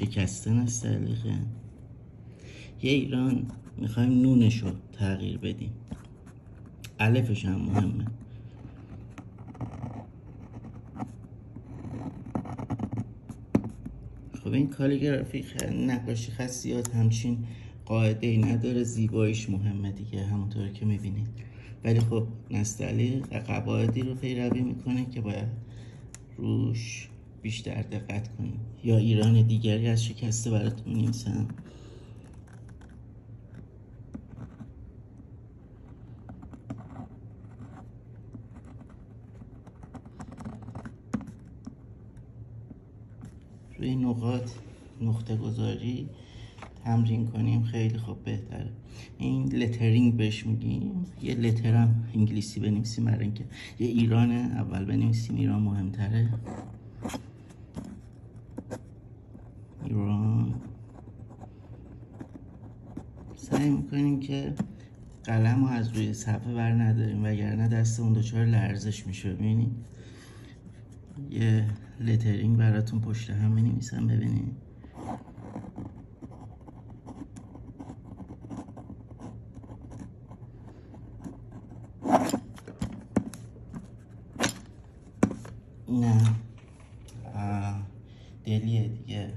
شکستن سلیقه. یه ایران میخوایم نونشو تغییر بدیم، الفش هم مهمه. خب این کالیگرافی نقاشی خطیات همچین قاعده ای نداره، زیباییش مهمه دیگه همونطور که میبینید. ولی خب نستعلیق قواعدی رو پیروی میکنه که باید روش بیشتر دقت کنیم. یا ایران دیگری از شکسته براتون می‌نویسم. روی نقاط نقطه گذاری تمرین کنیم خیلی خوب بهتره. این لترینگ بهش میگیم. یه لترم انگلیسی بنویسیم برای اینکه یه ایران اول بنویسیم، ایران مهمتره. ایران سعی میکنیم که قلم رو از روی صفحه بر نداریم وگرنه دستمون دچار لرزش میشه. ببینید یه لترینگ براتون پشت هم می‌نویسم ببینید. نه دلیه دیگه.